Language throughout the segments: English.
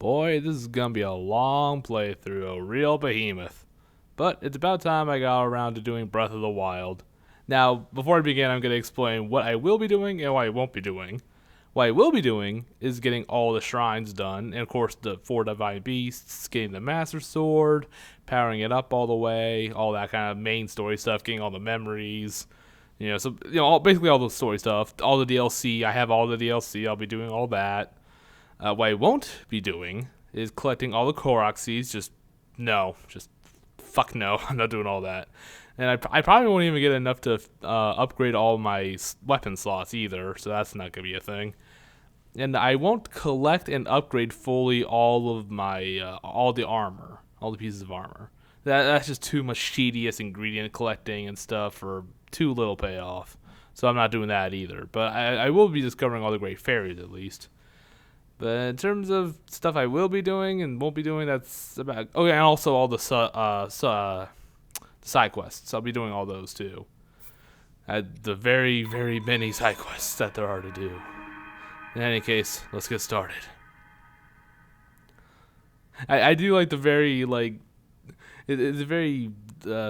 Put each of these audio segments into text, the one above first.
Boy, this is gonna be a long playthrough, a real behemoth. But it's about time I got around to doing Breath of the Wild. Now, before I begin, I'm gonna explain what I will be doing and what I won't be doing. What I will be doing is getting all the shrines done, and of course the 4 divine beasts, getting the Master Sword, powering it up all the way, all that kind of main story stuff, getting all the memories, basically all the story stuff, all the DLC. I have all the DLC. I'll be doing all that. What I won't be doing is collecting all the Korok seeds. Just fuck no. I'm not doing all that. And I probably won't even get enough to upgrade all my weapon slots either, so that's not going to be a thing. And I won't collect and upgrade fully all of my, all the armor, all the pieces of armor. That's just too much tedious ingredient collecting and stuff for too little payoff. So I'm not doing that either. But I will be discovering all the great fairies at least. But in terms of stuff I will be doing and won't be doing, that's about. Oh yeah, and also all the side quests. I'll be doing all those too. The very, very many side quests that there are to do. In any case, let's get started. I do like the very it's a very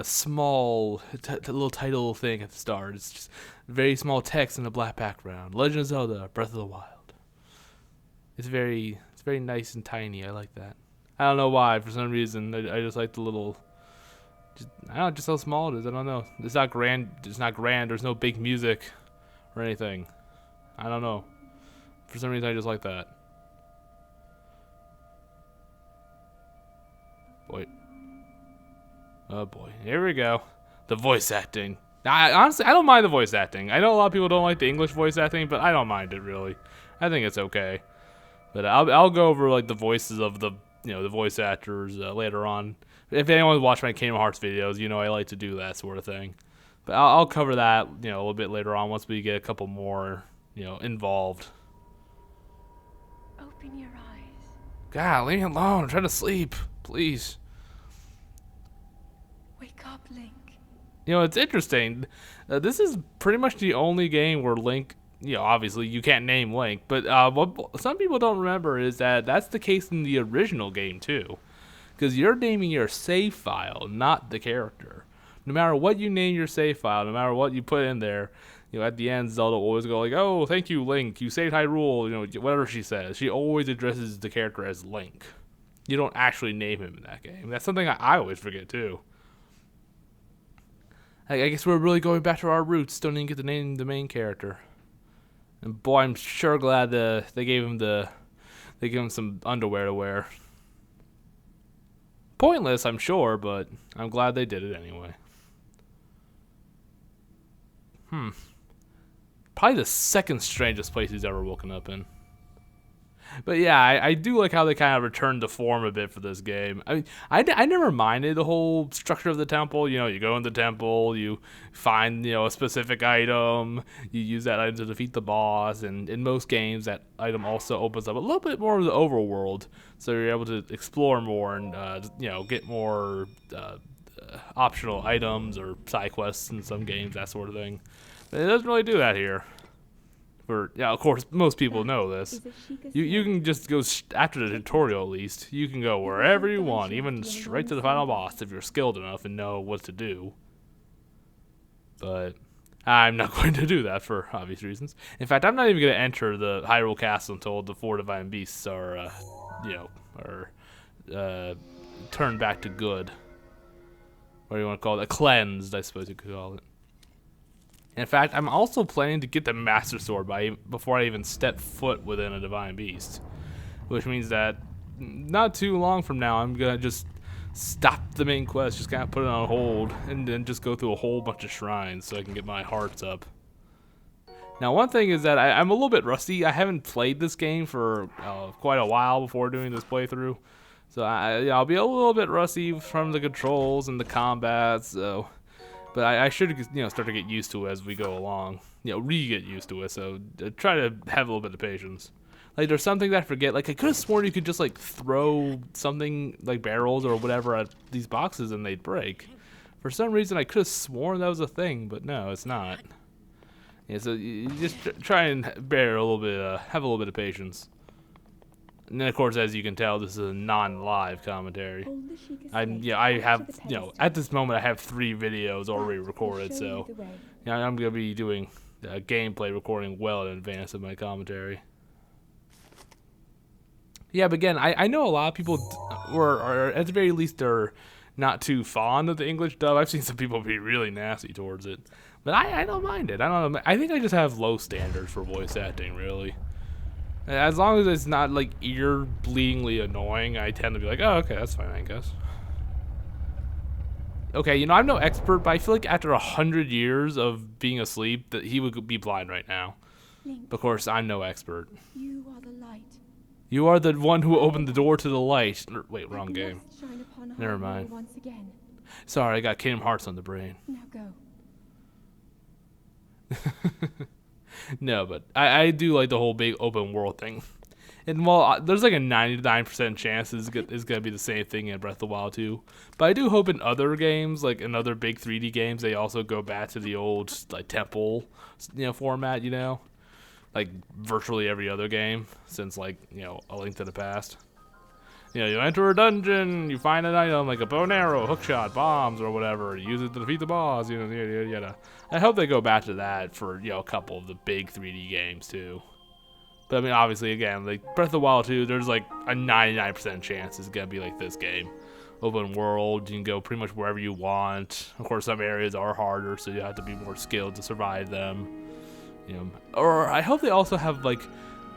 small little title thing at the start. It's just very small text in a black background. Legend of Zelda: Breath of the Wild. It's very nice and tiny. I like that. I don't know why. For some reason, I just like the little. I don't know, just how small it is. I don't know. It's not grand. It's not grand. There's no big music or anything. I don't know. For some reason, I just like that. Boy. Oh boy. Here we go. The voice acting. Honestly, I don't mind the voice acting. I know a lot of people don't like the English voice acting, but I don't mind it really. I think it's okay. But I'll go over like the voices of the voice actors later on. If anyone's watched my Kingdom Hearts videos, I like to do that sort of thing. But I'll cover that a little bit later on once we get a couple more involved. Open your eyes. God, leave me alone. I'm trying to sleep, please. Wake up, Link. It's interesting. This is pretty much the only game where Link. Obviously you can't name Link, but what some people don't remember is that that's the case in the original game too, because you're naming your save file, not the character. No matter what you name your save file, no matter what you put in there, at the end Zelda will always go like, "Oh, thank you, Link. You saved Hyrule." Whatever she says, she always addresses the character as Link. You don't actually name him in that game. That's something I always forget too. I guess we're really going back to our roots. Don't even get to name the main character. And boy, I'm sure glad they gave him some underwear to wear. Pointless, I'm sure, but I'm glad they did it anyway. Probably the second strangest place he's ever woken up in. But yeah, I do like how they kind of returned to form a bit for this game. I mean, I never minded the whole structure of the temple. You go in the temple, you find a specific item, you use that item to defeat the boss, and in most games that item also opens up a little bit more of the overworld, so you're able to explore more and get more optional items or side quests in some games, that sort of thing. But it doesn't really do that here. Of course, most people know this. You can just go after the tutorial. At least you can go wherever you want, even straight to the final boss if you're skilled enough and know what to do. But I'm not going to do that for obvious reasons. In fact, I'm not even going to enter the Hyrule Castle until the 4 divine beasts are, turned back to good. What do you want to call it? Cleansed, I suppose you could call it. In fact, I'm also planning to get the Master Sword before I even step foot within a Divine Beast. Which means that not too long from now, I'm going to just stop the main quest, just kind of put it on hold, and then just go through a whole bunch of shrines so I can get my hearts up. Now, one thing is that I'm a little bit rusty. I haven't played this game for quite a while before doing this playthrough. So I'll be a little bit rusty from the controls and the combat, so... But I should start to get used to it as we go along. Get used to it. So try to have a little bit of patience. Like there's something that I forget. Like I could have sworn you could just like throw something like barrels or whatever at these boxes and they'd break. For some reason I could have sworn that was a thing, but no, it's not. Yeah, so you just try and bear a little bit, have a little bit of patience. And then, of course, as you can tell, this is a non-live commentary. I have, at this moment, I have 3 videos already recorded, so I'm gonna be doing gameplay recording well in advance of my commentary. Yeah, but again, I know a lot of people or at the very least, they're not too fond of the English dub. I've seen some people be really nasty towards it, but I don't mind it. I don't know. I think I just have low standards for voice acting, really. As long as it's not like ear-bleedingly annoying, I tend to be like, oh, okay, that's fine, I guess. Okay, I'm no expert, but I feel like after 100 years of being asleep, that he would be blind right now. Link, Of course, I'm no expert. you are the light. You are the one who opened the door to the light. Wait, wrong Let the game. light shine upon Never Hyrule mind. Once again. Sorry, I got Kingdom Hearts on the brain. Now go. No, but I do like the whole big open world thing. And while there's like a 99% chance it's going to be the same thing in Breath of the Wild 2. But I do hope in other games, like in other big 3D games, they also go back to the old like temple, format, like virtually every other game since like, A Link to the Past. You enter a dungeon, you find an item like a bow and arrow, hookshot, bombs, or whatever. You use it to defeat the boss. Yada. I hope they go back to that for a couple of the big 3D games too. But I mean, obviously, again, like Breath of the Wild 2, there's like a 99% chance it's gonna be like this game, open world. You can go pretty much wherever you want. Of course, some areas are harder, so you have to be more skilled to survive them. Or I hope they also have like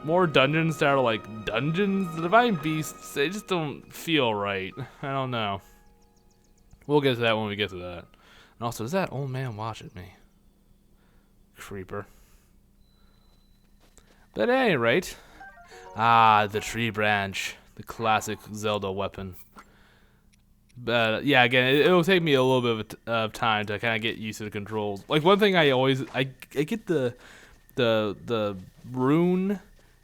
more dungeons that are like dungeons. The Divine Beasts, they just don't feel right. I don't know. We'll get to that when we get to that. And also, is that old man watching me? Creeper. But at any rate, the tree branch, the classic Zelda weapon. But yeah, again, it'll take me a little bit of time to kind of get used to the controls. Like one thing I get the rune.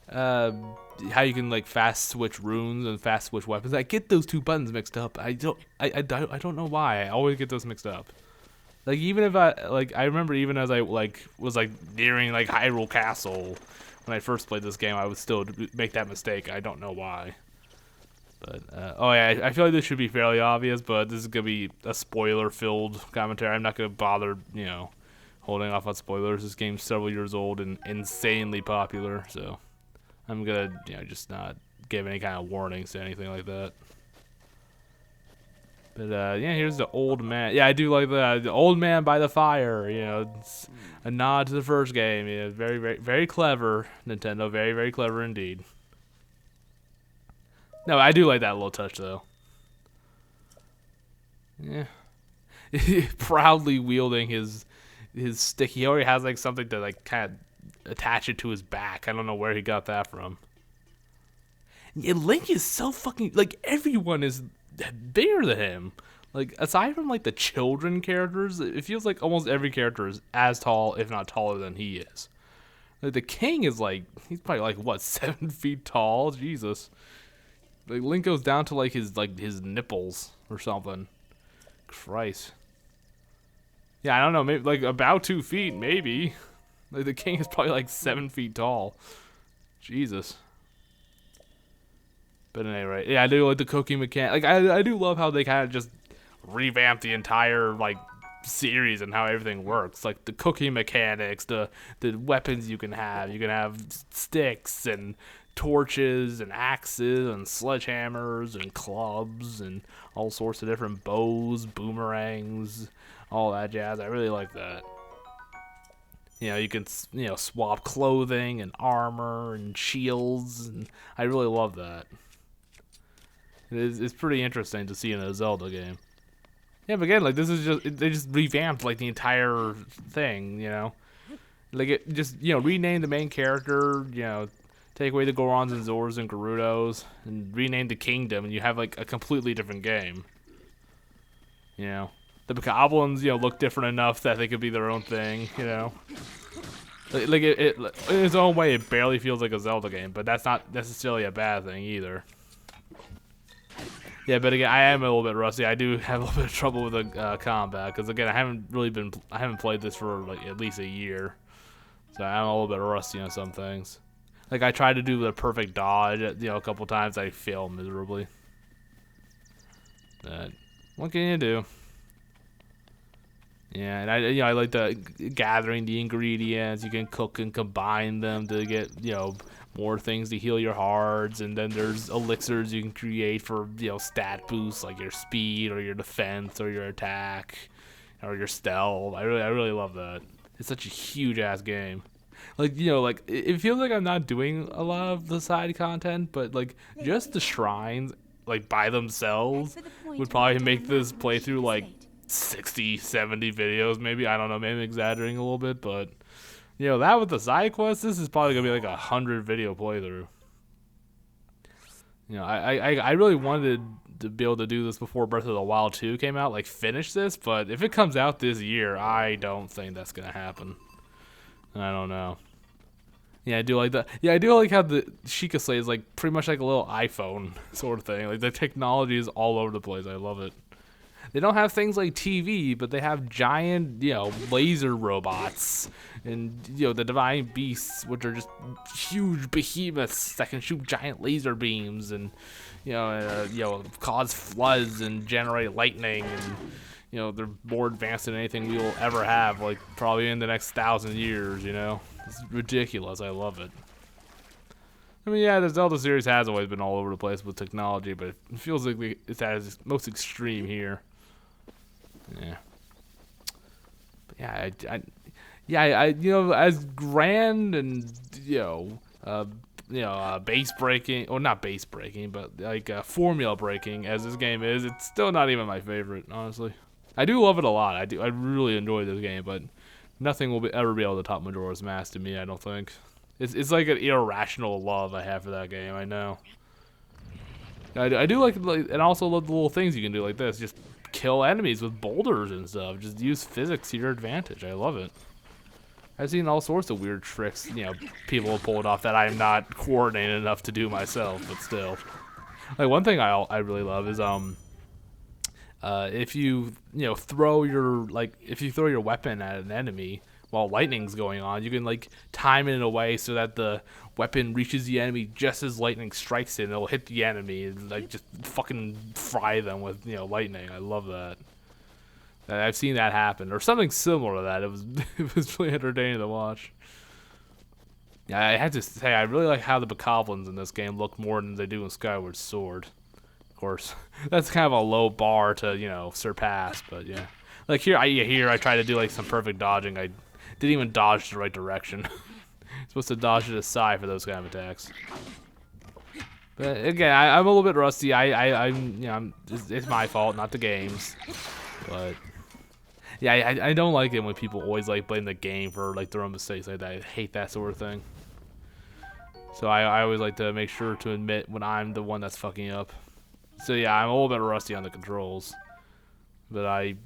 How you can like fast switch runes and fast switch weapons. I get those 2 buttons mixed up. I don't know why. I always get those mixed up. Like even if I remember even as I was nearing like Hyrule Castle when I first played this game, I would still make that mistake. I don't know why. But oh yeah, I feel like this should be fairly obvious, but this is gonna be a spoiler-filled commentary. I'm not gonna bother, holding off on spoilers. This game's several years old and insanely popular, so I'm gonna, just not give any kind of warnings to anything like that. But yeah, here's the old man. Yeah, I do like the old man by the fire. It's a nod to the first game. Yeah, very, very, very clever, Nintendo. Very, very clever indeed. No, I do like that little touch though. Yeah, proudly wielding his stick. He already has like something to like kind of attach it to his back. I don't know where he got that from. And Link is so fucking like everyone is bigger than him. Like aside from like the children characters, it feels like almost every character is as tall, if not taller, than he is. Like the king is like he's probably like what 7 feet tall. Jesus. Like Link goes down to like his nipples or something. Christ. Yeah, I don't know. Maybe like about 2 feet, maybe. Like the king is probably like 7 feet tall. Jesus. But anyway, yeah, I do like the cooking mechanic. Like I do love how they kind of just revamp the entire like series and how everything works. Like the cooking mechanics, the weapons you can have. You can have sticks and torches and axes and sledgehammers and clubs and all sorts of different bows, boomerangs, all that jazz. I really like that. You can swap clothing and armor and shields, and I really love that. It's pretty interesting to see in a Zelda game. Yeah, but again, like this is they just revamped like the entire thing, like it just rename the main character, take away the Gorons and Zors and Gerudos, and rename the kingdom, and you have like a completely different game. The Bokoblins, look different enough that they could be their own thing, Like it in its own way, it barely feels like a Zelda game, but that's not necessarily a bad thing either. Yeah, but again, I am a little bit rusty. I do have a little bit of trouble with the combat because again, I haven't played this for like at least a year, so I'm a little bit rusty on some things. Like I tried to do the perfect dodge, a couple times. I failed miserably. But what can you do? Yeah, and I like the gathering the ingredients. You can cook and combine them to get, more things to heal your hearts. And then there's elixirs you can create for, stat boosts like your speed or your defense or your attack or your stealth. I really love that. It's such a huge ass game. Like, like it feels like I'm not doing a lot of the side content, but like just the shrines, like by themselves, would probably make this playthrough like 60, 70 videos, maybe. I don't know, maybe exaggerating a little bit, but that with the side quests, this is probably gonna be like 100 video playthrough. I really wanted to be able to do this before Breath of the Wild 2 came out, like finish this, but if it comes out this year, I don't think that's gonna happen. I don't know. Yeah, I do like that. Yeah, I do like how the Sheikah Slate is like pretty much like a little iPhone sort of thing. Like the technology is all over the place. I love it. They don't have things like TV, but they have giant, laser robots and, the divine beasts, which are just huge behemoths that can shoot giant laser beams and, cause floods and generate lightning. And, they're more advanced than anything we will ever have, like probably in the next 1,000 years, It's ridiculous. I love it. I mean, yeah, the Zelda series has always been all over the place with technology, but it feels like it's at its most extreme here. Yeah. But yeah, as grand and base breaking, or not base breaking, but like formula breaking as this game is, it's still not even my favorite, honestly. I do love it a lot. I really enjoy this game, but nothing will ever be able to top Majora's Mask to me. I don't think. It's like an irrational love I have for that game. I know. I do like, and also love the little things you can do like this. Just kill enemies with boulders and stuff. Just use physics to your advantage. I love it. I've seen all sorts of weird tricks, people have pulled off that I'm not coordinated enough to do myself, but still. Like one thing I really love is if you throw your weapon at an enemy while lightning's going on, you can like time it in a way so that the weapon reaches the enemy just as lightning strikes it, and it'll hit the enemy and like just fucking fry them with lightning. I love that. I've seen that happen or something similar to that. It was really entertaining to watch. Yeah, I had to say I really like how the bokoblins in this game look more than they do in Skyward Sword. Of course, that's kind of a low bar to surpass, but yeah. Like here I try to do like some perfect dodging. I didn't even dodge the right direction. Supposed to dodge to the side for those kind of attacks. But again, I'm a little bit rusty. It's my fault, not the game's. But yeah, I don't like it when people always like blame the game for like their own mistakes like that. I hate that sort of thing. So I always like to make sure to admit when I'm the one that's fucking up. So yeah, I'm a little bit rusty on the controls, but I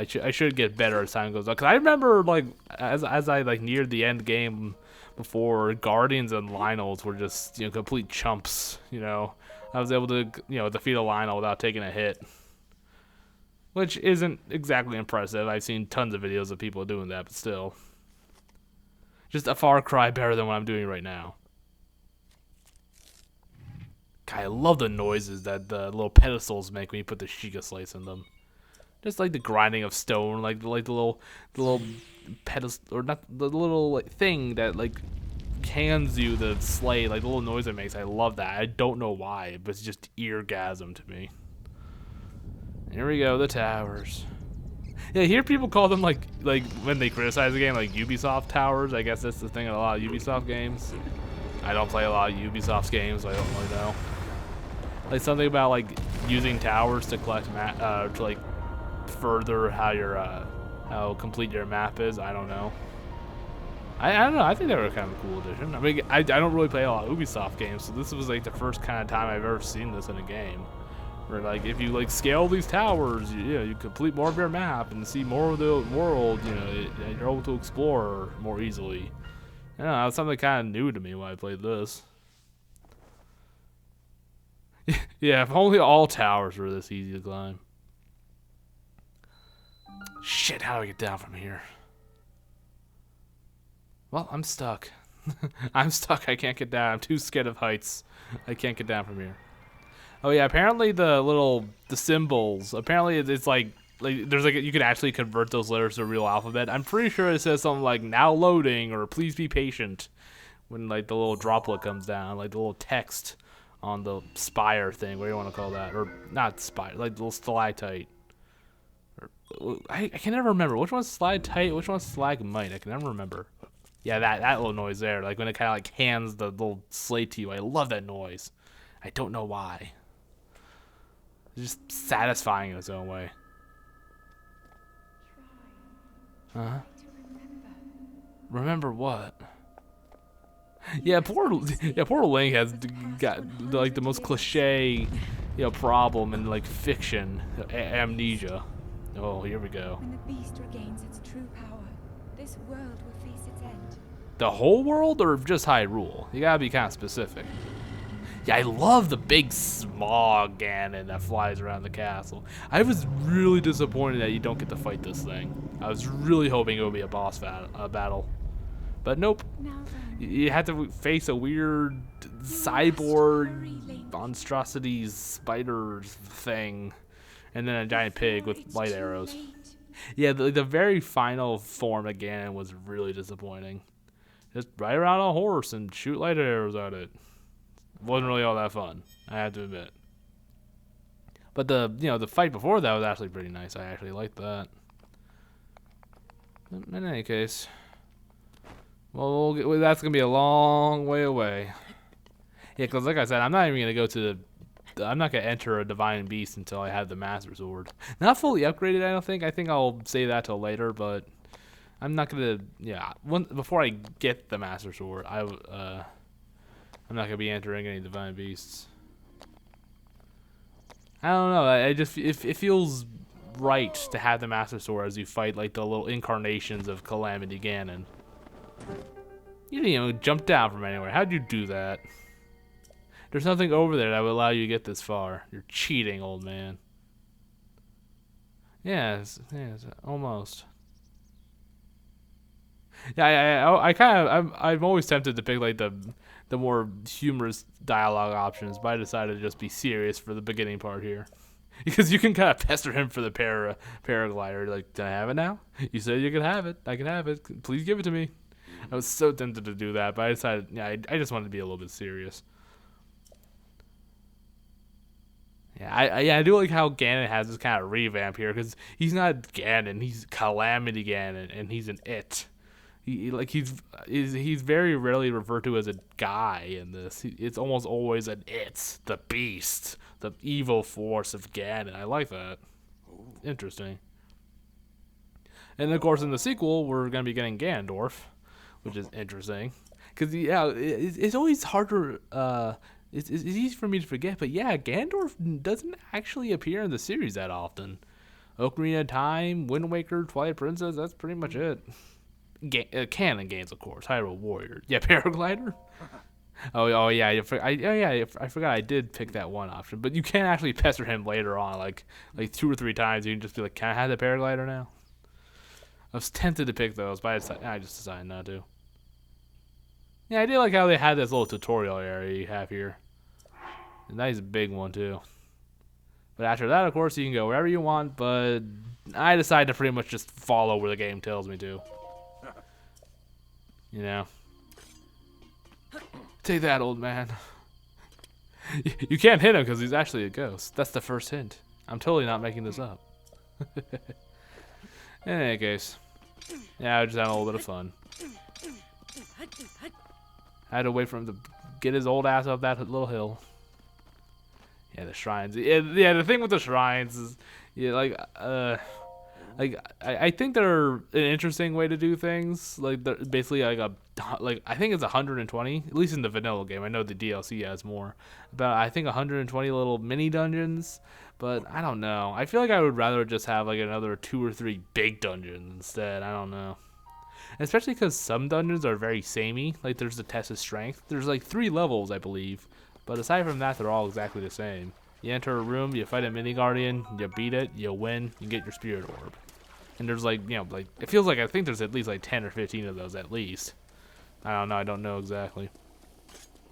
should get better as time goes on. Cause I remember like as I like neared the end game before, Guardians and Lionels were just complete chumps. I was able to defeat a Lionel without taking a hit, which isn't exactly impressive. I've seen tons of videos of people doing that, but still, just a far cry better than what I'm doing right now. God, I love the noises that the little pedestals make when you put the Sheikah Slates in them. Just like the grinding of stone, like the little pedestal, or not the little like thing that like hands you the slate, like the little noise it makes. I love that. I don't know why, but it's just eargasm to me. Here we go, the towers. Yeah, I hear people call them like when they criticize the game, like Ubisoft towers. I guess that's the thing in a lot of Ubisoft games. I don't play a lot of Ubisoft games, so I don't really know. Like something about like using towers to collect to like further how complete your map is. I don't know. I don't know. I think they were kind of a cool addition. I mean, I don't really play a lot of Ubisoft games, so this was like the first kind of time I've ever seen this in a game. Where like if you like scale these towers, you complete more of your map and see more of the world. You're able to explore more easily. I don't know. That's something kind of new to me when I played this. Yeah, if only all towers were this easy to climb. Shit, how do I get down from here? Well, I'm stuck. I'm stuck. I can't get down. I'm too scared of heights. I can't get down from here. Oh yeah, apparently the symbols. Apparently it's like there's like you can actually convert those letters to a real alphabet. I'm pretty sure it says something like now loading or please be patient when like the little droplet comes down, like the little text on the spire thing. What do you want to call that? Or not spire, like the little stalactite. I can never remember which one's stalactite, which one's stalagmite. I can never remember. Yeah, that little noise there, like when it kind of like hands the little slate to you. I love that noise. I don't know why. It's just satisfying in its own way. Huh? Remember what? Yeah, poor Link has got like the most cliche, problem in like fiction, amnesia. Oh, here we go. When the beast regains its true power, this world will face its end. The whole world or just Hyrule? You gotta be kind of specific. Yeah, I love the big smog Ganon that flies around the castle. I was really disappointed that you don't get to fight this thing. I was really hoping it would be a boss battle. But nope. Now then, You had to face a weird cyborg monstrosities spiders thing. And then a giant pig with light arrows. Yeah, the very final form of Ganon was really disappointing. Just ride around on a horse and shoot light arrows at it. Wasn't really all that fun, I have to admit. But the fight before that was actually pretty nice. I actually liked that. In any case, well, that's gonna be a long way away. Yeah, because like I said, I'm not even gonna go to I'm not gonna enter a divine beast until I have the Master Sword. Not fully upgraded, I don't think. I think I'll save that till later, but I'm not gonna. Yeah, before I get the Master Sword, I'm not gonna be entering any divine beasts. I don't know. I just it feels right to have the Master Sword as you fight like the little incarnations of Calamity Ganon. You didn't even jump down from anywhere. How'd you do that? There's nothing over there that would allow you to get this far. You're cheating, old man. Yeah, almost. Yeah, I'm always tempted to pick like the more humorous dialogue options, but I decided to just be serious for the beginning part here. Because you can kind of pester him for the paraglider. Like, can I have it now? You said you could have it. I can have it. Please give it to me. I was so tempted to do that, but I decided, yeah, I just wanted to be a little bit serious. Yeah, I do like how Ganon has this kind of revamp here, because he's not Ganon, he's Calamity Ganon, and he's an it. He's very rarely referred to as a guy in this. It's almost always an it, the beast, the evil force of Ganon. I like that. Interesting. And of course, in the sequel, we're gonna be getting Ganondorf, which is interesting, because yeah, it's always hard to It's easy for me to forget, but yeah, Ganondorf doesn't actually appear in the series that often. Ocarina of Time, Wind Waker, Twilight Princess, that's pretty much it. Canon games, of course. Hyrule Warrior. Yeah, Paraglider? Oh yeah, I forgot I did pick that one option. But you can actually pester him later on, like 2 or 3 times. You can just be like, can I have the Paraglider now? I was tempted to pick those, but I just decided not to. Yeah, I did like how they had this little tutorial area you have here. A nice big one, too. But after that, of course, you can go wherever you want, but I decided to pretty much just follow where the game tells me to. You know? Take that, old man. You can't hit him because he's actually a ghost. That's the first hint. I'm totally not making this up. In any case. Yeah, I just had a little bit of fun. I had to wait for him to get his old ass up that little hill. Yeah, the shrines. Yeah, the thing with the shrines is, yeah, I think they're an interesting way to do things. Like, they're basically I think it's 120, at least in the vanilla game. I know the DLC has more. About I think 120 little mini dungeons. But I don't know. I feel like I would rather just have like another 2 or 3 big dungeons instead. I don't know. Especially because some dungeons are very samey. Like, there's the test of strength. There's like 3 levels, I believe. But aside from that, they're all exactly the same. You enter a room, you fight a mini guardian, you beat it, you win, you get your spirit orb. And there's like, it feels like I think there's at least like 10 or 15 of those at least. I don't know. I don't know exactly.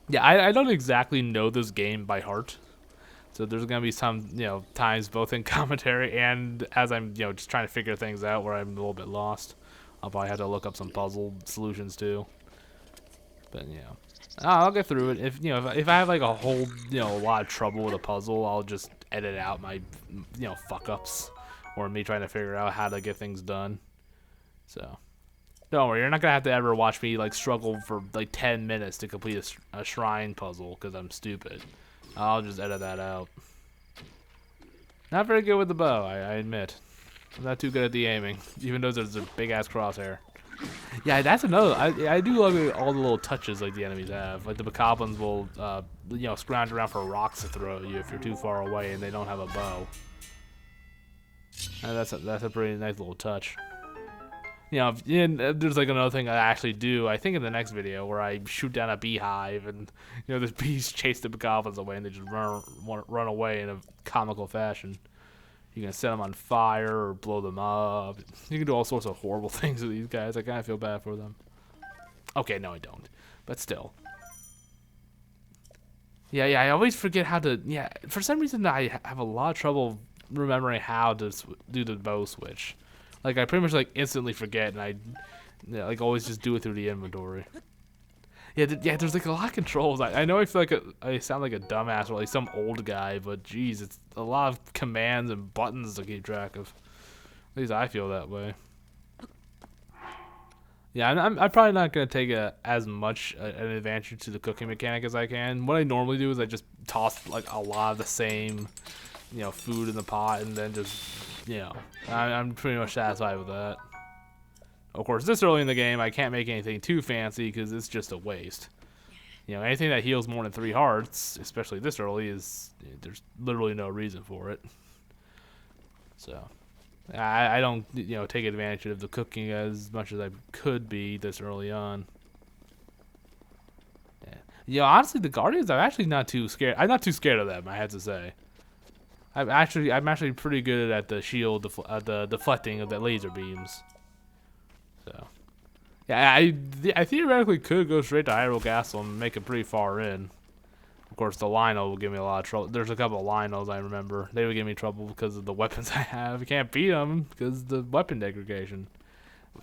Yeah, I don't exactly know this game by heart. So there's gonna be some, times both in commentary and as I'm, just trying to figure things out where I'm a little bit lost. I'll probably have to look up some puzzle solutions too. But I'll get through it. If I have like a whole, a lot of trouble with a puzzle, I'll just edit out my, fuck ups or me trying to figure out how to get things done. So don't worry, you're not gonna have to ever watch me like struggle for like 10 minutes to complete a shrine puzzle because I'm stupid. I'll just edit that out. Not very good with the bow, I admit. I'm not too good at the aiming, even though there's a big ass crosshair. Yeah, that's another. I do love all the little touches like the enemies have. Like the bokoblins will, scrounge around for rocks to throw at you if you're too far away and they don't have a bow. And that's a pretty nice little touch. There's like another thing I actually do, I think in the next video, where I shoot down a beehive and, the bees chase the bokoblins away and they just run away in a comical fashion. You can set them on fire or blow them up. You can do all sorts of horrible things with these guys. I kind of feel bad for them. Okay, no I don't. But still. Yeah, I always forget how to, for some reason I have a lot of trouble remembering how to do the bow switch. Like, I pretty much, like, instantly forget, and I, like, always just do it through the inventory. Yeah, there's, like, a lot of controls. I know I feel like I sound like a dumbass or, like, some old guy, but, geez, it's a lot of commands and buttons to keep track of. At least I feel that way. Yeah, I'm probably not going to take as much an advantage to the cooking mechanic as I can. What I normally do is I just toss, like, a lot of the same, food in the pot and then just... I'm pretty much satisfied with that. Of course, this early in the game, I can't make anything too fancy because it's just a waste. Anything that heals more than 3 hearts, especially this early, there's literally no reason for it. So, I don't, take advantage of the cooking as much as I could be this early on. Yeah. Honestly, the Guardians, I'm actually not too scared. I'm not too scared of them, I have to say. I'm actually pretty good at the shield, the deflecting of the laser beams. So, yeah, I theoretically could go straight to Hyrule Castle and make it pretty far in. Of course, the Lionel will give me a lot of trouble. There's a couple of Lionels I remember. They would give me trouble because of the weapons I have. You can't beat them because of the weapon degradation.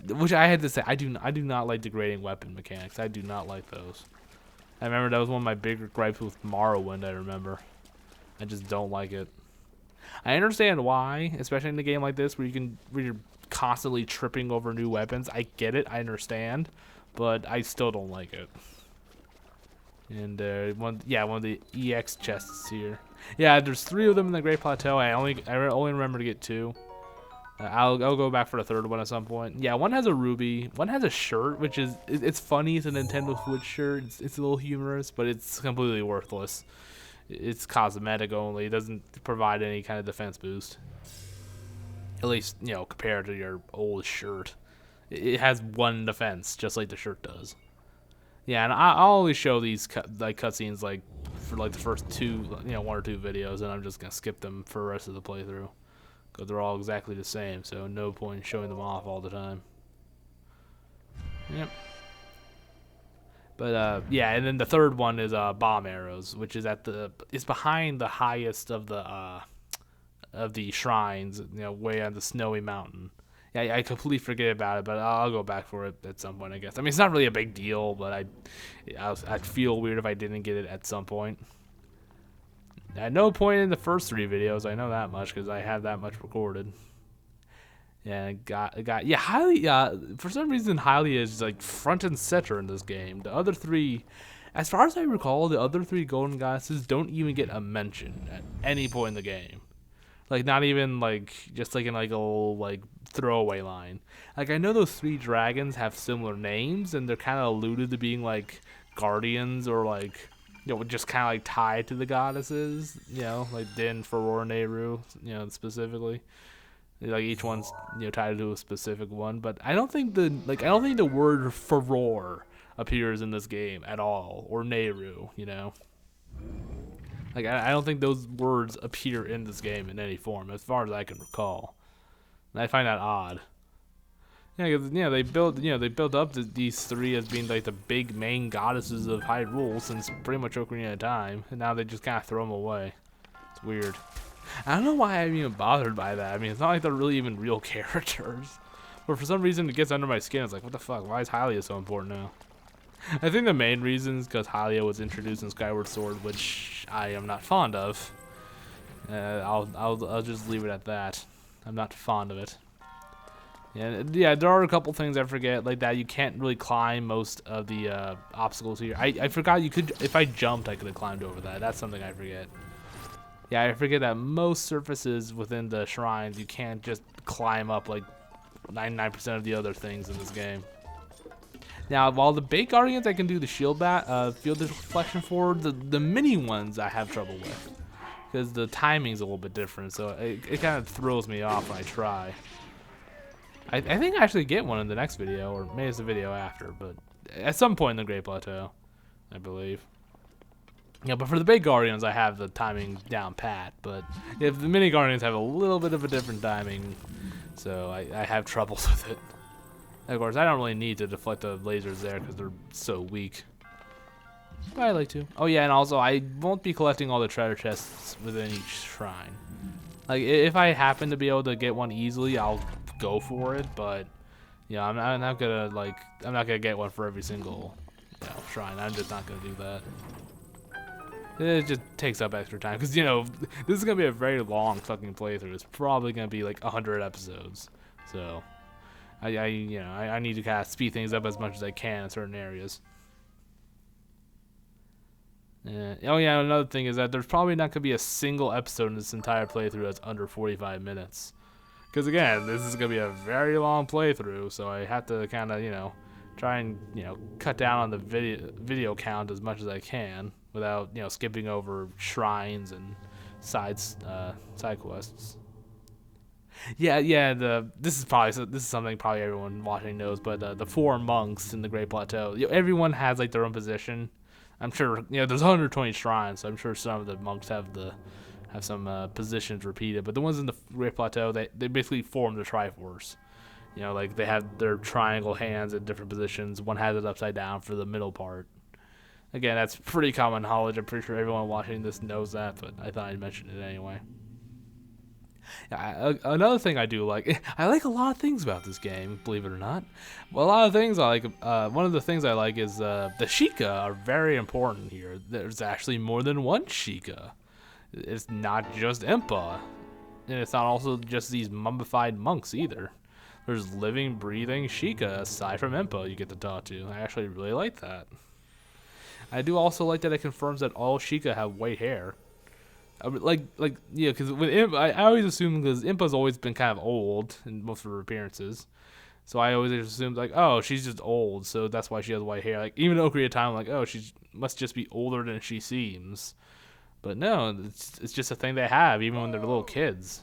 Which I had to say, I do not like degrading weapon mechanics. I do not like those. I remember that was one of my bigger gripes with Morrowind. I remember. I just don't like it. I understand why, especially in a game like this where you're constantly tripping over new weapons. I get it, I understand, but I still don't like it. And one of the EX chests here. Yeah, there's 3 of them in the Great Plateau. I only remember to get 2. I'll go back for the 3rd one at some point. Yeah, one has a ruby, one has a shirt, which it's funny. It's a Nintendo Switch shirt. It's a little humorous, but it's completely worthless. It's cosmetic only. It doesn't provide any kind of defense boost. At least, compared to your old shirt. It has 1 defense, just like the shirt does. Yeah, and I'll always show these cutscenes for the first 2, 1 or 2 videos, and I'm just gonna skip them for the rest of the playthrough, because they're all exactly the same. So no point in showing them off all the time. Yep. But yeah, and then the 3rd one is bomb arrows, which is it's behind the highest of the shrines, way on the snowy mountain. Yeah, I completely forget about it, but I'll go back for it at some point, I guess. I mean, it's not really a big deal, but I'd feel weird if I didn't get it at some point. At no point in the first 3 videos, I know that much, because I have that much recorded. Yeah, Hylia, for some reason, Hylia is like front and center in this game. The other 3, as far as I recall, the other 3 golden goddesses don't even get a mention at any point in the game. Like, not even just in a little throwaway line. Like, I know those 3 dragons have similar names, and they're kind of alluded to being guardians or just kind of tied to the goddesses. Like Din, Furore, Nehru, specifically. Each one's tied to a specific one, but I don't think the word Furore appears in this game at all, or Nehru. I don't think those words appear in this game in any form, as far as I can recall. And I find that odd. Yeah, 'cause, they built up these three as being like the big main goddesses of Hyrule since pretty much Ocarina of Time, and now they just kind of throw them away. It's weird. I don't know why I'm even bothered by that. I mean, it's not like they're really even real characters, but for some reason it gets under my skin. It's like, what the fuck? Why is Hylia so important now? I think the main reason is because Hylia was introduced in Skyward Sword, which I am not fond of. I'll just leave it at that. I'm not fond of it. Yeah, there are a couple things I forget, like that you can't really climb most of the obstacles here. I forgot you could, if I jumped, I could have climbed over that. That's something I forget. Yeah, I forget that most surfaces within the shrines, you can't just climb up like 99% of the other things in this game. Now, while the big guardians I can do the field deflection for, the mini ones I have trouble with. Because the timing's a little bit different, so it kind of throws me off when I try. I think I actually get one in the next video, or maybe it's the video after, but at some point in the Great Plateau, I believe. Yeah, but for the big guardians, I have the timing down pat, but if the mini guardians have a little bit of a different timing, so I have troubles with it. Of course, I don't really need to deflect the lasers there because they're so weak. But I like to. Oh yeah, and also I won't be collecting all the treasure chests within each shrine. Like if I happen to be able to get one easily, I'll go for it. But yeah, I'm not gonna get one for every single shrine. I'm just not gonna do that. It just takes up extra time because this is gonna be a very long fucking playthrough. It's probably gonna be like 100 episodes. So I need to kind of speed things up as much as I can in certain areas. Oh yeah, another thing is that there's probably not gonna be a single episode in this entire playthrough that's under 45 minutes. Because again, this is gonna be a very long playthrough, so I have to kind of try and cut down on the video count as much as I can without skipping over shrines and side quests. Yeah. This is something probably everyone watching knows, but the four monks in the Great Plateau, everyone has like their own position. I'm sure there's 120 shrines, so I'm sure some of the monks have some positions repeated. But the ones in the Great Plateau, they basically form the Triforce. Like they have their triangle hands in different positions. One has it upside down for the middle part. Again, that's pretty common knowledge. I'm pretty sure everyone watching this knows that, but I thought I'd mention it anyway. Yeah, another thing I do like, I like a lot of things about this game, believe it or not. Well, a lot of things I like, one of the things I like is the Sheikah are very important here. There's actually more than one Sheikah. It's not just Impa, and it's not also just these mummified monks either. There's living, breathing Sheikah aside from Impa you get to talk to. I actually really like that. I do also like that it confirms that all Sheikah have white hair. Because with Impa, I always assume because Impa's always been kind of old in most of her appearances, so I always assumed like, oh, she's just old, so that's why she has white hair. Like even in Ocarina of Time, I'm like, oh, she must just be older than she seems. But no, it's just a thing they have even when they're little kids,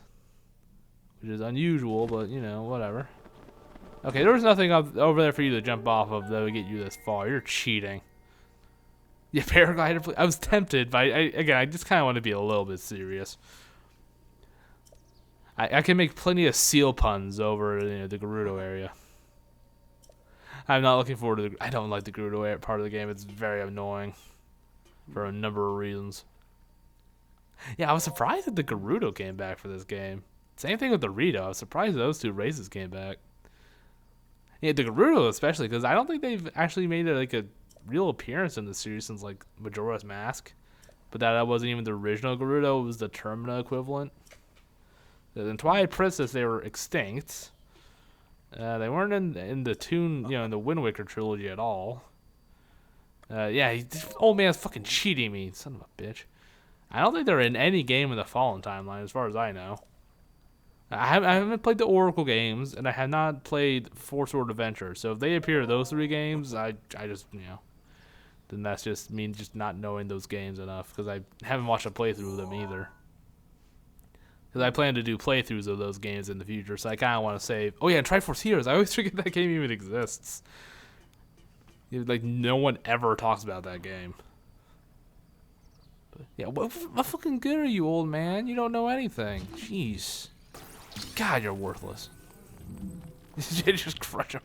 which is unusual, but whatever. Okay, there was nothing over there for you to jump off of that would get you this far. You're cheating. Yeah, paraglider. I was tempted, but I just kind of want to be a little bit serious. I can make plenty of seal puns over the Gerudo area. I'm not looking forward to I don't like the Gerudo part of the game. It's very annoying for a number of reasons. Yeah, I was surprised that the Gerudo came back for this game. Same thing with the Rito. I was surprised those two races came back. Yeah, the Gerudo especially, because I don't think they've actually made it like a real appearance in the series since like Majora's Mask, but that wasn't even the original Gerudo. It was the Termina equivalent. In Twilight Princess they were extinct. They weren't in the in the Wind Waker trilogy at all. Yeah, this old man's fucking cheating me, son of a bitch. I don't think they're in any game in the Fallen timeline as far as I know. I haven't played the Oracle games, and I have not played Four Sword Adventure. So if they appear in those three games, I just then that's just me just not knowing those games enough because I haven't watched a playthrough of them either. Because I plan to do playthroughs of those games in the future, so I kind of want to save. Oh yeah, and Triforce Heroes. I always forget that game even exists. Like no one ever talks about that game. But, yeah, what fucking good are you, old man? You don't know anything. Jeez. God, you're worthless. Just crush him.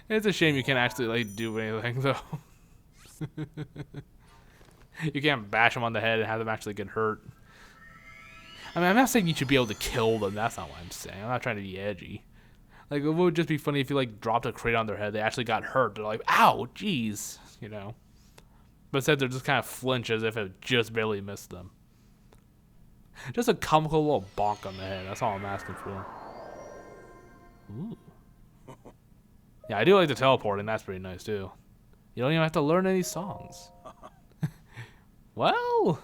It's a shame you can't actually like do anything though. You can't bash them on the head and have them actually get hurt. I mean, I'm not saying you should be able to kill them. That's not what I'm saying. I'm not trying to be edgy. Like, it would just be funny if you like dropped a crate on their head. They actually got hurt. They're like, "Ow, jeez," you know. But instead, they're just kind of flinch as if it just barely missed them. Just a comical little bonk on the head. That's all I'm asking for. Ooh. Yeah, I do like the teleporting. That's pretty nice too. You don't even have to learn any songs. Well,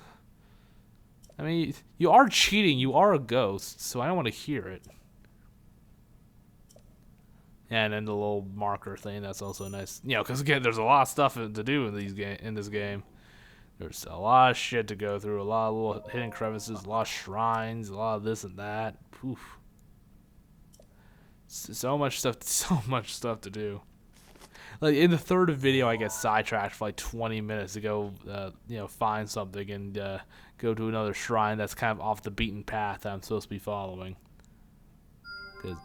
I mean, you are cheating. You are a ghost, so I don't want to hear it. Yeah, and then the little marker thing. That's also nice. You know, because again, there's a lot of stuff to do in this game. There's a lot of shit to go through. A lot of little hidden crevices. A lot of shrines. A lot of this and that. Poof. So much stuff. So much stuff to do. Like in the third video, I get sidetracked for like 20 minutes to go, you know, find something and go to another shrine that's kind of off the beaten path that I'm supposed to be following. Because,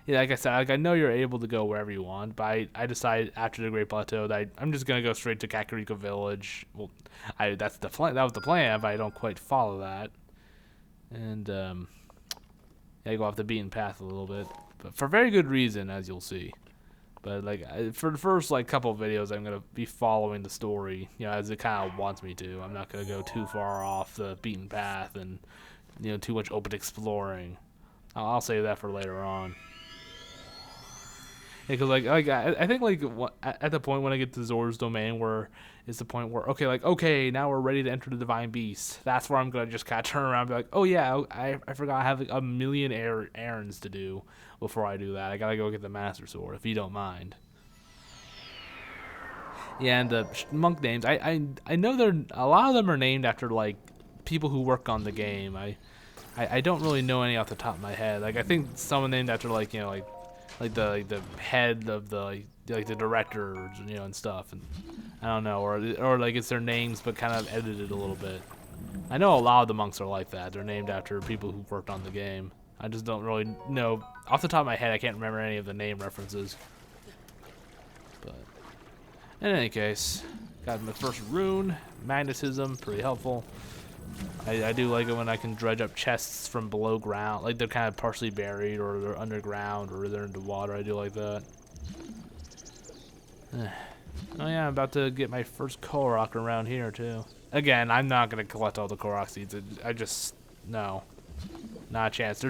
yeah, like I said, like I know you're able to go wherever you want, but I decided after the Great Plateau that I'm just gonna go straight to Kakariko Village. Well, that's the plan. That was the plan, but I don't quite follow that. And I go off the beaten path a little bit, but for very good reason, as you'll see. But like for the first like couple of videos, I'm gonna be following the story, you know, as it kind of wants me to. I'm not gonna go too far off the beaten path and, you know, too much open exploring. I'll save that for later on. Because I think like at the point when I get to Zora's Domain, where it's the point where okay, now we're ready to enter the Divine Beast. That's where I'm gonna just kind of turn around and be like, oh yeah, I forgot I have like a million errands to do before I do that. I gotta go get the Master Sword, if you don't mind. Yeah, and the monk names, I know a lot of them are named after like people who work on the game. I don't really know any off the top of my head. Like I think some are named after like, you know, like the head of the like the director, you know, and stuff, and I don't know, or like it's their names but kind of edited a little bit. I know a lot of the monks are like that. They're named after people who worked on the game. I just don't really know off the top of my head. I can't remember any of the name references. But in any case, got my first rune, magnetism, pretty helpful. I do like it when I can dredge up chests from below ground, like they're kind of partially buried, or they're underground, or they're into water. I do like that. Oh yeah, I'm about to get my first Korok around here too. Again, I'm not gonna collect all the Korok seeds. I just no, not a chance.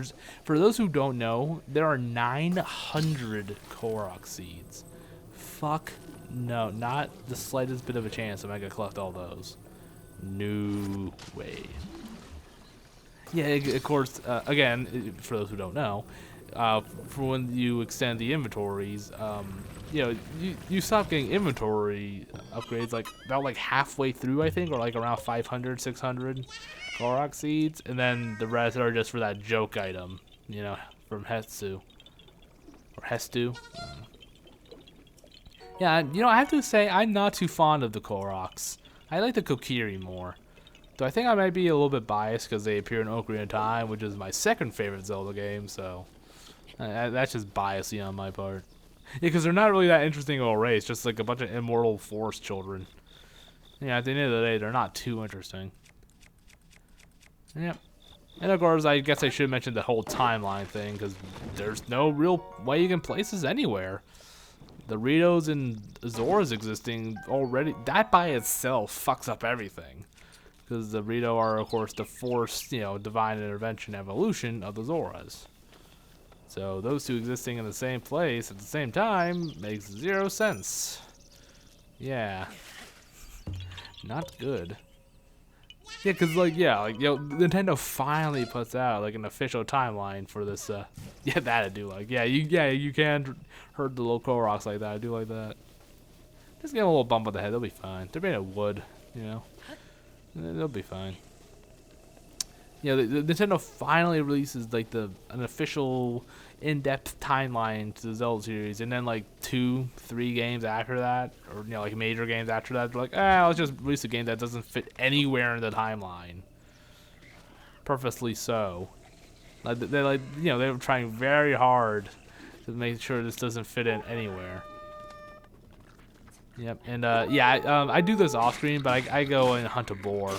For those who don't know, there are 900 Korok seeds. Fuck no, not the slightest bit of a chance I'm gonna collect all those. No way. Yeah, of course, again, for those who don't know, for when you extend the inventories, you know, you stop getting inventory upgrades like about like halfway through, I think, or like around 500, 600 Korok seeds, and then the rest are just for that joke item, you know, from Hetsu. Or Hestu. Yeah, you know, I have to say, I'm not too fond of the Koroks. I like the Kokiri more. So I think I might be a little bit biased because they appear in Ocarina of Time, which is my second favorite Zelda game, so that's just biasy on my part. Yeah, because they're not really that interesting of a race, just like a bunch of immortal forest children. Yeah, at the end of the day, they're not too interesting. Yep. And of course, I guess I should mention the whole timeline thing, because there's no real way you can place this anywhere. The Ritos and Zoras existing already, that by itself fucks up everything. Because the Rito are, of course, the forced, you know, divine intervention evolution of the Zoras. So those two existing in the same place at the same time makes 0 sense. Yeah. Not good. Yeah, because, like, yeah, like, you know, Nintendo finally puts out, like, an official timeline for this, yeah, that I do like. Yeah, you can hurt the little Koroks like that. I do like that. Just get a little bump on the head. They'll be fine. They're made of wood, you know. They'll be fine. Yeah, the Nintendo finally releases, like, an official in-depth timeline to the Zelda series, and then, like, 2-3 games after that, or, you know, like, major games after that, they're like, let's just release a game that doesn't fit anywhere in the timeline. Purposely so. Like they like they were trying very hard to make sure this doesn't fit in anywhere. Yep, and yeah, I do this off screen, but I go and hunt a boar.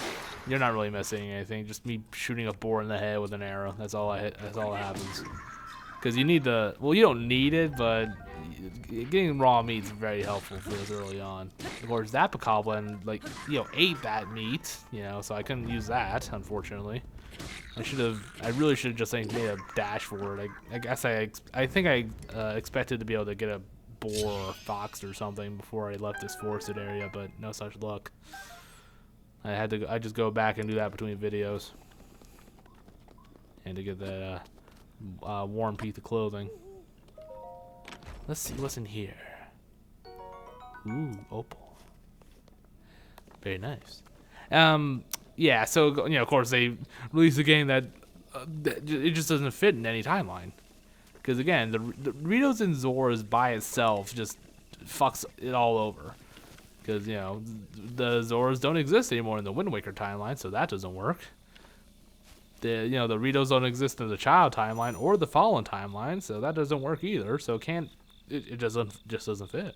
You're not really missing anything, just me shooting a boar in the head with an arrow. That's all that's all that happens. Because you need the, well, you don't need it, but getting raw meat is very helpful for this early on. Of course, that bokoblin, like, ate that meat, so I couldn't use that, unfortunately. I really should have just made a dash for it. I guess I think I expected to be able to get a boar or fox or something before I left this forested area, but no such luck. I just go back and do that between videos. And to get that warm piece of clothing. Let's see what's in here. Ooh, opal. Very nice. Yeah, so of course they released a game that it just doesn't fit in any timeline. Because again, the Ritos and Zoras by itself just fucks it all over. Because the Zoras don't exist anymore in the Wind Waker timeline, so that doesn't work. The Ritos don't exist in the Child timeline or the Fallen timeline, so that doesn't work either. So it just doesn't fit.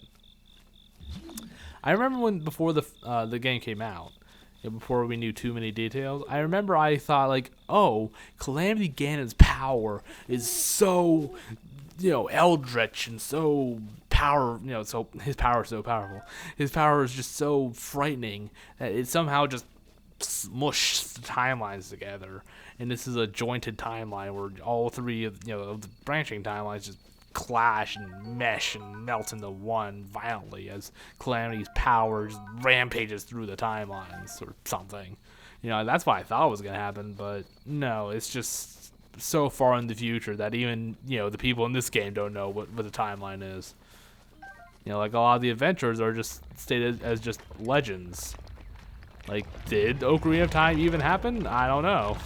I remember before the game came out, before we knew too many details, I remember I thought like, oh, Calamity Ganon's power is so eldritch and so so his power is so powerful. His power is just so frightening that it somehow just smushed the timelines together. And this is a jointed timeline where all three of the branching timelines just clash and mesh and melt into one violently as Calamity's power just rampages through the timelines or something. That's what I thought was gonna happen, but no, it's just so far in the future that even the people in this game don't know what the timeline is. Like a lot of the adventures are just stated as just legends. Like, did Ocarina of Time even happen? I don't know.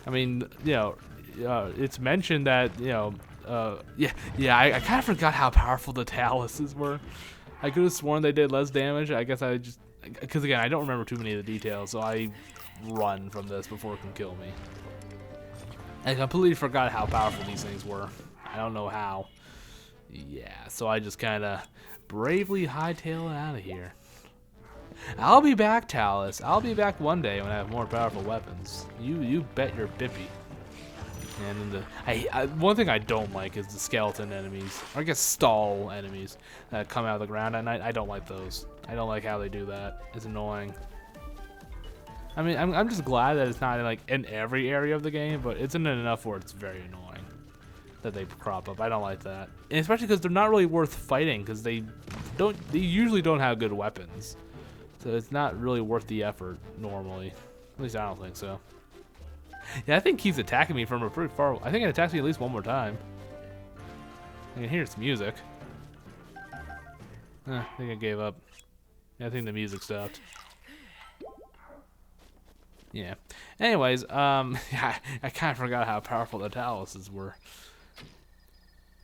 I mean, it's mentioned that, I kind of forgot how powerful the Taluses were. I could have sworn they did less damage. I guess because again, I don't remember too many of the details, so I run from this before it can kill me. I completely forgot how powerful these things were. I don't know how. Yeah, so I just kind of bravely hightail it out of here. I'll be back, Talus. I'll be back one day when I have more powerful weapons. You bet your bippy. And one thing I don't like is the skeleton enemies, or I guess stall enemies that come out of the ground at night. I don't like those. I don't like how they do that. It's annoying. I mean, I'm just glad that it's not like in every area of the game, but it's in enough where it's very annoying that they crop up. I don't like that, and especially because they're not really worth fighting because they usually don't have good weapons. So it's not really worth the effort normally. At least I don't think so. Yeah, I think he's attacking me from a pretty far. I think it attacks me at least one more time. I can hear its music. I think I gave up. Yeah, I think the music stopped. Yeah. Anyways, yeah, I kind of forgot how powerful the Taluses were.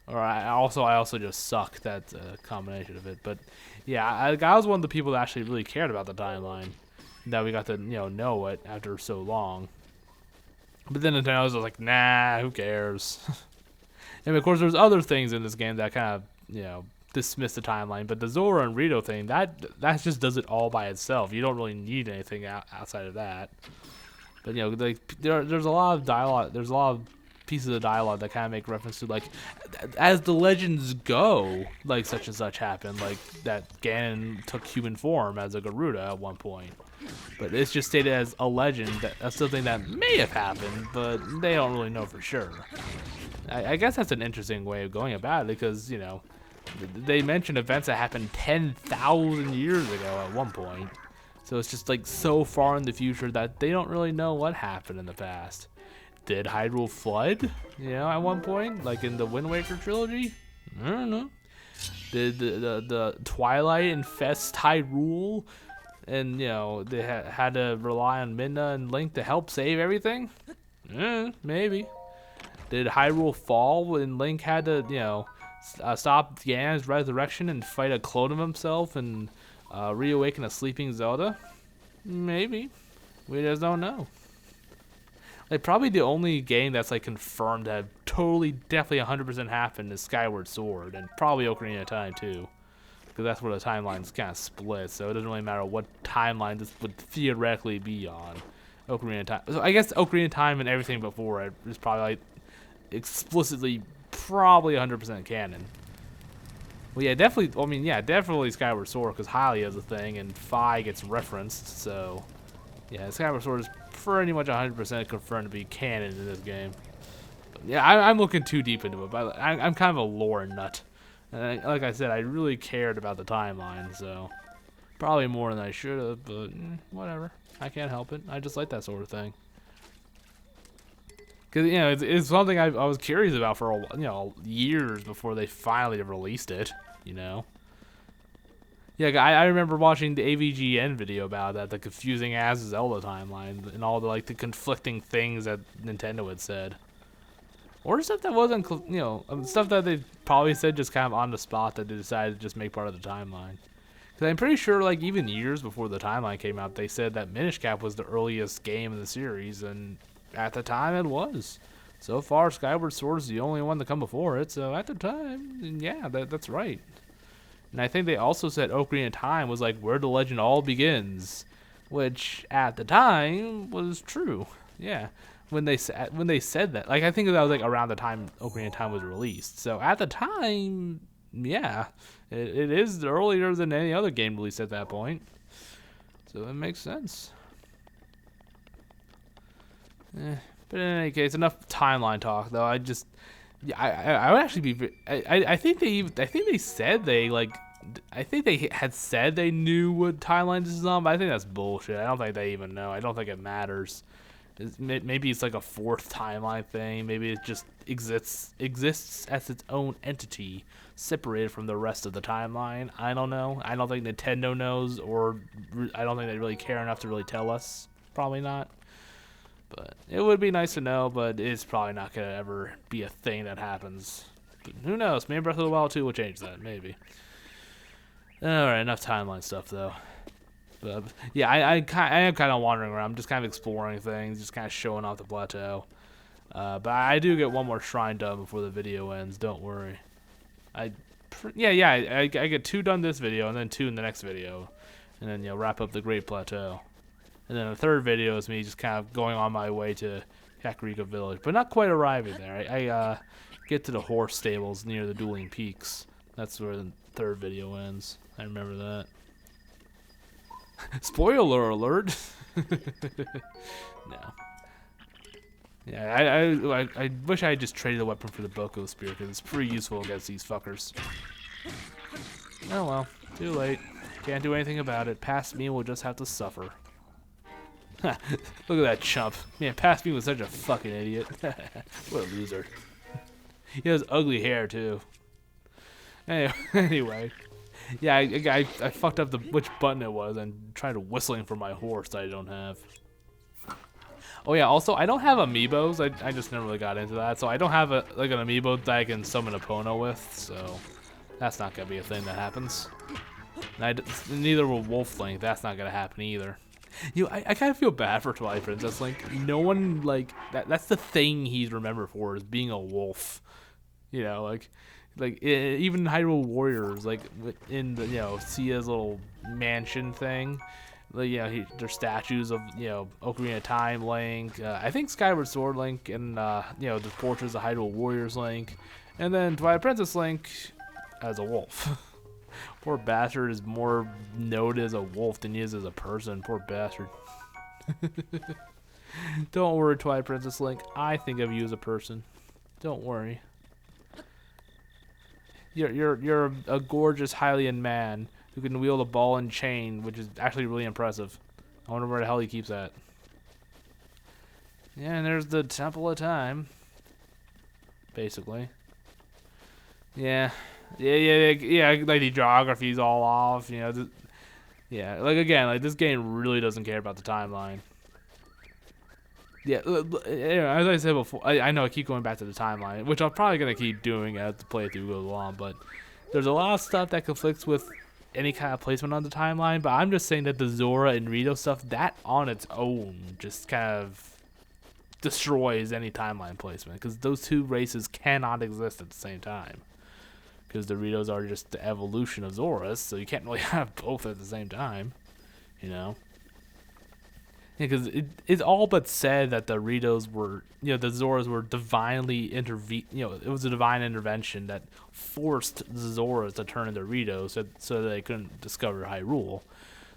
Or I also just suck. That's a combination of it. But yeah, I was one of the people that actually really cared about the timeline. That we got to know it after so long. But then Nintendo was like, nah, who cares? And of course, there's other things in this game that kind of dismiss the timeline. But the Zora and Rito thing, that just does it all by itself. You don't really need anything outside of that. But there's a lot of dialogue. There's a lot of pieces of dialogue that kind of make reference to like, as the legends go, like such and such happened, like that Ganon took human form as a Garuda at one point. But it's just stated as a legend, that's something that may have happened, but they don't really know for sure. I guess that's an interesting way of going about it because they mention events that happened 10,000 years ago at one point. So it's just like so far in the future that they don't really know what happened in the past. Did Hyrule flood, at one point, like in the Wind Waker trilogy? I don't know. Did the Twilight infest Hyrule, and they had to rely on Midna and Link to help save everything? Maybe. Did Hyrule fall when Link had to stop Ganon's resurrection and fight a clone of himself and reawaken a sleeping Zelda? Maybe. We just don't know. Like, probably the only game that's, like, confirmed that totally, definitely 100% happened is Skyward Sword, and probably Ocarina of Time, too. Because that's where the timeline's kind of split, so it doesn't really matter what timeline this would theoretically be on. Ocarina of Time. So I guess Ocarina of Time and everything before it is probably, like, explicitly probably 100% canon. Well, yeah, definitely. I mean, yeah, definitely Skyward Sword because Hylia is a thing and Phi gets referenced. So, yeah, Skyward Sword is pretty much 100% confirmed to be canon in this game. But, yeah, I'm looking too deep into it, but I'm kind of a lore nut. And like I said, I really cared about the timeline, so probably more than I should have. But whatever, I can't help it. I just like that sort of thing. Cause it's something I was curious about for years before they finally released it. Yeah, I remember watching the AVGN video about that, the confusing ass Zelda timeline and all the the conflicting things that Nintendo had said, or stuff that wasn't stuff that they probably said just kind of on the spot that they decided to just make part of the timeline. Cause I'm pretty sure even years before the timeline came out, they said that Minish Cap was the earliest game in the series and. At the time, it was. So far, Skyward Sword is the only one to come before it. So at the time, yeah, that's right. And I think they also said Ocarina of Time was where the legend all begins, which at the time was true. Yeah, when they said that, I think that was around the time Ocarina of Time was released. So at the time, yeah, it is earlier than any other game released at that point. So it makes sense. But in any case, enough timeline talk. Though I would actually be. I think they said I think they had said they knew what timeline this is on, but I think that's bullshit. I don't think they even know. I don't think it matters. Maybe it's a fourth timeline thing. Maybe it just exists as its own entity, separated from the rest of the timeline. I don't know. I don't think Nintendo knows, or I don't think they really care enough to really tell us. Probably not. But it would be nice to know, but it's probably not going to ever be a thing that happens. But who knows? Maybe Breath of the Wild 2 will change that. Maybe. Alright, enough timeline stuff, though. But, yeah, I am kind of wandering around. I'm just kind of exploring things, just kind of showing off the plateau. But I do get one more shrine done before the video ends. Don't worry. I get 2 done this video, and then 2 in the next video. And then, wrap up the Great Plateau. And then the third video is me just kind of going on my way to Kakariko Village, but not quite arriving there. I get to the horse stables near the Dueling Peaks. That's where the third video ends. I remember that. Spoiler alert! No. Yeah, I wish I had just traded the weapon for the Boko Spear, because it's pretty useful against these fuckers. Oh well, too late. Can't do anything about it. Past me will just have to suffer. Look at that chump. Man, past me was such a fucking idiot. What a loser. He has ugly hair, too. Anyway. Yeah, I fucked up which button it was and tried whistling for my horse that I don't have. Oh yeah, also, I don't have amiibos. I just never really got into that. So I don't have an amiibo that I can summon a Pono with, so that's not going to be a thing that happens. And neither will Wolf Link. That's not going to happen either. I kind of feel bad for Twilight Princess Link. No one, that's the thing he's remembered for, is being a wolf. Even Hyrule Warriors, in the, Sia's little mansion thing. There's statues of, Ocarina of Time Link. I think Skyward Sword Link and, the portraits of Hyrule Warriors Link. And then Twilight Princess Link as a wolf. Poor bastard is more noted as a wolf than he is as a person. Poor bastard. Don't worry, Twilight Princess Link. I think of you as a person. Don't worry. You're a gorgeous Hylian man who can wield a ball and chain, which is actually really impressive. I wonder where the hell he keeps that. Yeah, and there's the Temple of Time. Basically. Yeah. Yeah, the geography's all off, yeah, again, this game really doesn't care about the timeline. Yeah, as I said before, I know I keep going back to the timeline, which I'm probably going to keep doing as the playthrough goes along, but there's a lot of stuff that conflicts with any kind of placement on the timeline, but I'm just saying that the Zora and Rito stuff, that on its own just kind of destroys any timeline placement, because those two races cannot exist at the same time. Because Doritos are just the evolution of Zoras, so you can't really have both at the same time, you know? Yeah, because it's all but said that the Doritos were, the Zoras were divinely it was a divine intervention that forced the Zoras to turn into Doritos so that they couldn't discover Hyrule.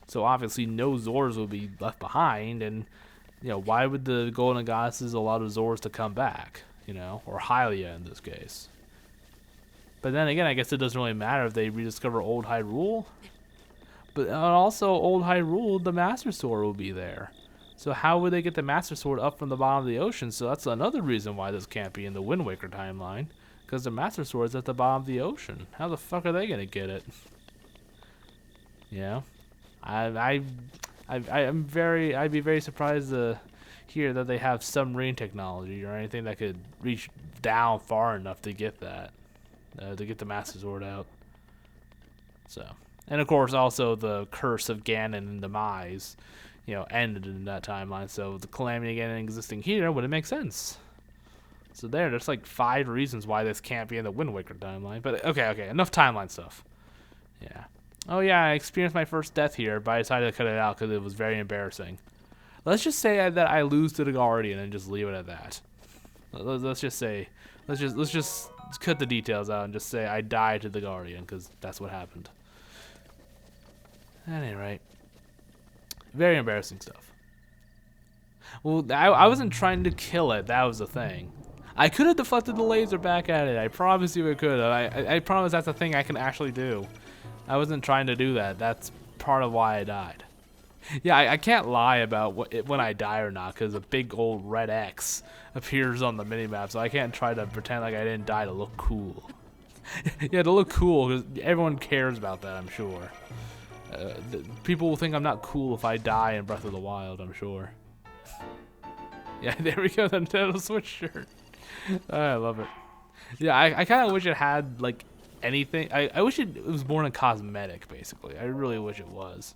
So obviously no Zoras would be left behind, and, why would the Golden Goddesses allow the Zoras to come back, or Hylia in this case? But then again, I guess it doesn't really matter if they rediscover Old Hyrule. But also, Old Hyrule, the Master Sword will be there. So how would they get the Master Sword up from the bottom of the ocean? So that's another reason why this can't be in the Wind Waker timeline. Because the Master Sword's at the bottom of the ocean. How the fuck are they going to get it? I'd be very surprised to hear that they have submarine technology or anything that could reach down far enough to get that. To get the Master Sword out. So, and of course, also the curse of Ganon and Demise, ended in that timeline. So the Calamity Ganon existing here wouldn't make sense. So there's like 5 reasons why this can't be in the Wind Waker timeline. But okay, enough timeline stuff. Yeah. Oh yeah, I experienced my first death here, but I decided to cut it out because it was very embarrassing. Let's just say that I lose to the Guardian and just leave it at that. Let's just cut the details out and just say I died to the Guardian, because that's what happened. At any rate, very embarrassing stuff. Well, I wasn't trying to kill it. That was the thing. I could have deflected the laser back at it. I promise you I could have. I promise that's a thing I can actually do. I wasn't trying to do that. That's part of why I died. Yeah, I can't lie about when I die or not, because a big old red X appears on the minimap, so I can't try to pretend like I didn't die to look cool. Yeah, to look cool, because everyone cares about that, I'm sure. People will think I'm not cool if I die in Breath of the Wild, I'm sure. Yeah, there we go, the Nintendo Switch shirt. I love it. Yeah, I kind of wish it had, like, anything. I wish it was more than cosmetic, basically. I really wish it was.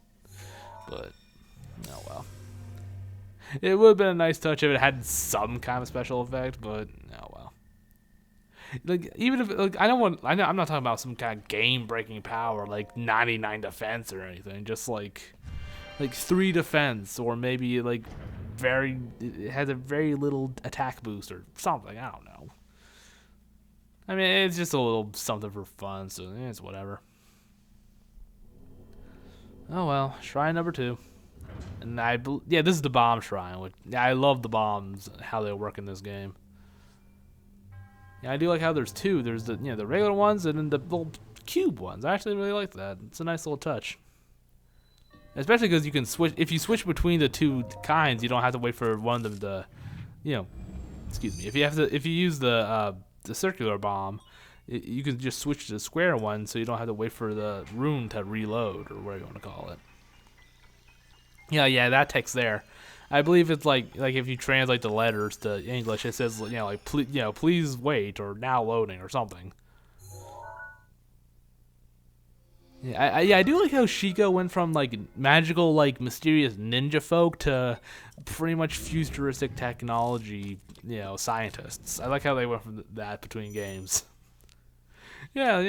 But, oh well. It would have been a nice touch if it had some kind of special effect, but, oh well. Like, even if, like, I'm not talking about some kind of game-breaking power, like 99 defense or anything. Just, like 3 defense, or maybe, like, it has a very little attack boost or something. I don't know. I mean, it's just a little something for fun, so it's whatever. Oh well, shrine number 2, and this is the bomb shrine. Which I love the bombs, how they work in this game. Yeah, I do like how there's 2. There's the the regular ones and then the little cube ones. I actually really like that. It's a nice little touch, especially because you can switch. If you switch between the 2 kinds, you don't have to wait for one of them to, excuse me. If you use the circular bomb, you can just switch to the square one, so you don't have to wait for the rune to reload, or whatever you want to call it. Yeah, that text there. I believe it's like if you translate the letters to English, it says please wait, or now loading, or something. Yeah, I do like how Sheikah went from like magical, like mysterious ninja folk to pretty much futuristic technology, scientists. I like how they went from that between games. Yeah,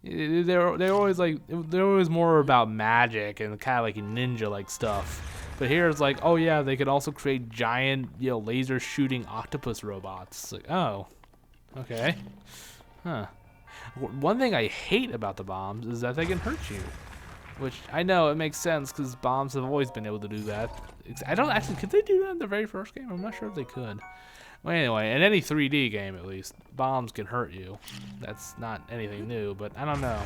they're always more about magic and kind of like ninja like stuff. But here it's like, oh yeah, they could also create giant, laser shooting octopus robots. It's like, oh, okay, huh. One thing I hate about the bombs is that they can hurt you, which I know it makes sense because bombs have always been able to do that. I don't actually, could they do that in the very first game? I'm not sure if they could. Well, anyway, in any 3D game at least, bombs can hurt you. That's not anything new, but I don't know.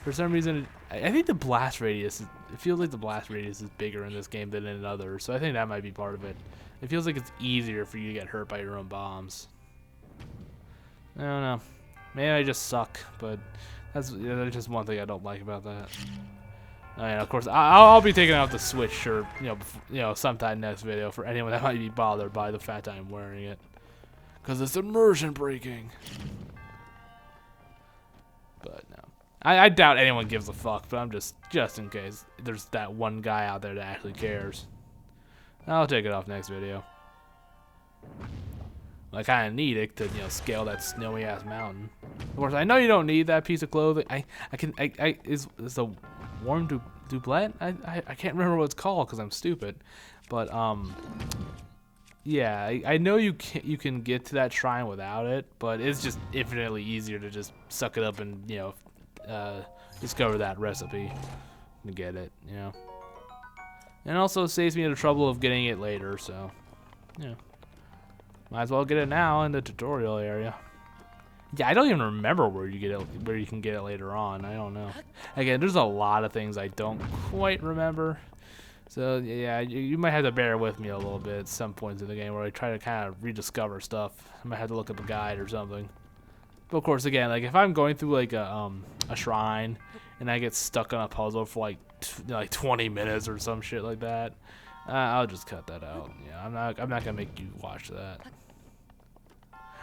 For some reason, I think the blast radius, it feels like the blast radius is bigger in this game than in others, so I think that might be part of it. It feels like it's easier for you to get hurt by your own bombs. I don't know. Maybe I just suck, but that's just one thing I don't like about that. And of course, I'll be taking out the Switch shirt, sometime next video for anyone that might be bothered by the fact I'm wearing it, because it's immersion breaking. But no, I doubt anyone gives a fuck. But I'm just in case there's that one guy out there that actually cares. I'll take it off next video. I kind of need it to, scale that snowy ass mountain. Of course, I know you don't need that piece of clothing. Is the warm doublet? I can't remember what it's called because I'm stupid. But yeah, I know you can get to that shrine without it, but it's just infinitely easier to just suck it up and discover that recipe and get it. And also it saves me the trouble of getting it later. So yeah. Might as well get it now in the tutorial area. Yeah, I don't even remember where you can get it later on. I don't know. Again, there's a lot of things I don't quite remember. So yeah, you might have to bear with me a little bit at some points in the game where I try to kind of rediscover stuff. I might have to look up a guide or something. But of course, again, like if I'm going through like a shrine and I get stuck on a puzzle for like 20 minutes or some shit like that, I'll just cut that out. Yeah, I'm not gonna make you watch that.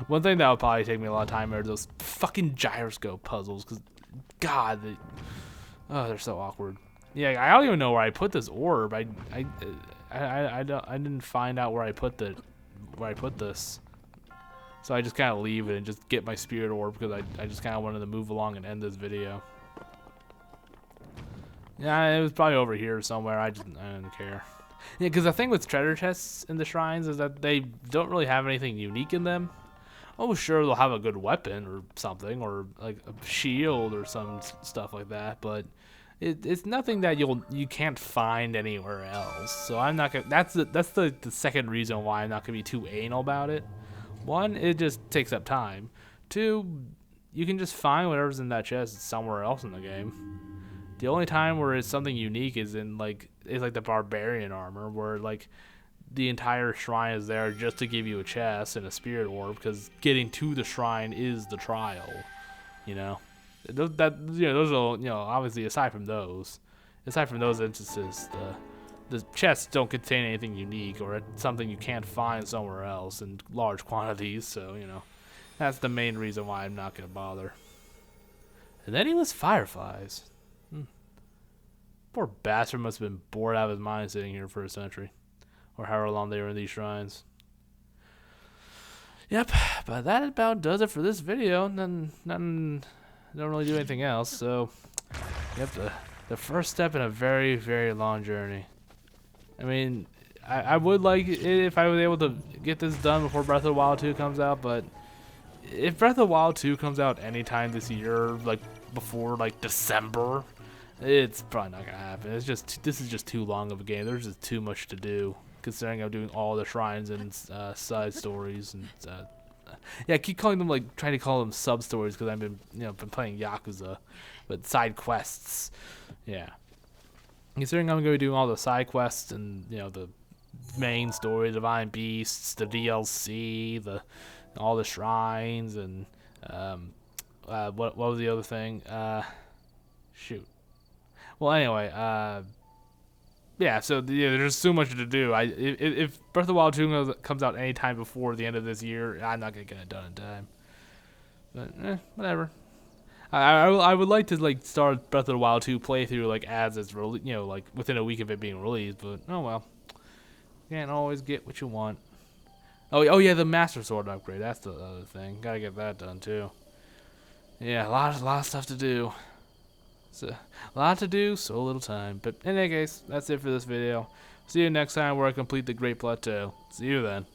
One thing that would probably take me a lot of time are those fucking gyroscope puzzles, cause God, they're so awkward. Yeah, I don't even know where I put this orb. I didn't find out where I put this, so I just kind of leave it and just get my spirit orb because I just kind of wanted to move along and end this video. Yeah, it was probably over here somewhere. I didn't care. Yeah, because the thing with treasure chests in the shrines is that they don't really have anything unique in them. Oh, sure, they'll have a good weapon or something, or like a shield or some stuff like that, but it's nothing that you can't find anywhere else. So I'm not gonna. That's the second reason why I'm not gonna be too anal about it. One, it just takes up time. Two, you can just find whatever's in that chest somewhere else in the game. The only time where it's something unique is in like the barbarian armor, where like the entire shrine is there just to give you a chest and a spirit orb, because getting to the shrine is the trial. Those are obviously aside from those instances, the chests don't contain anything unique or something you can't find somewhere else in large quantities. So that's the main reason why I'm not gonna bother. And then he was fireflies. Poor bastard must have been bored out of his mind sitting here for a century, or however long they were in these shrines. Yep, but that about does it for this video. Nothing, don't really do anything else. So, yep, the first step in a very, very long journey. I mean, I would like it if I was able to get this done before Breath of the Wild 2 comes out, but if Breath of the Wild 2 comes out anytime this year, like before like December, it's probably not gonna happen. This is just too long of a game. There's just too much to do, considering I'm doing all the shrines and side stories and yeah, I keep calling them trying to call them sub stories because I've been been playing Yakuza, but side quests. Yeah, considering I'm going to be doing all the side quests and the main story, Divine Beasts, the DLC, all the shrines, and what was the other thing? Shoot. Well, anyway, yeah. So there's so much to do. If Breath of the Wild 2 comes out anytime before the end of this year, I'm not gonna get it done in time. But whatever. I would like to start Breath of the Wild 2 playthrough as it's within a week of it being released. But oh well. Can't always get what you want. Oh yeah, the Master Sword upgrade. That's the other thing. Gotta get that done too. Yeah, a lot of stuff to do. So, a lot to do, so little time. But in any case, that's it for this video. See you next time where I complete the Great Plateau. See you then.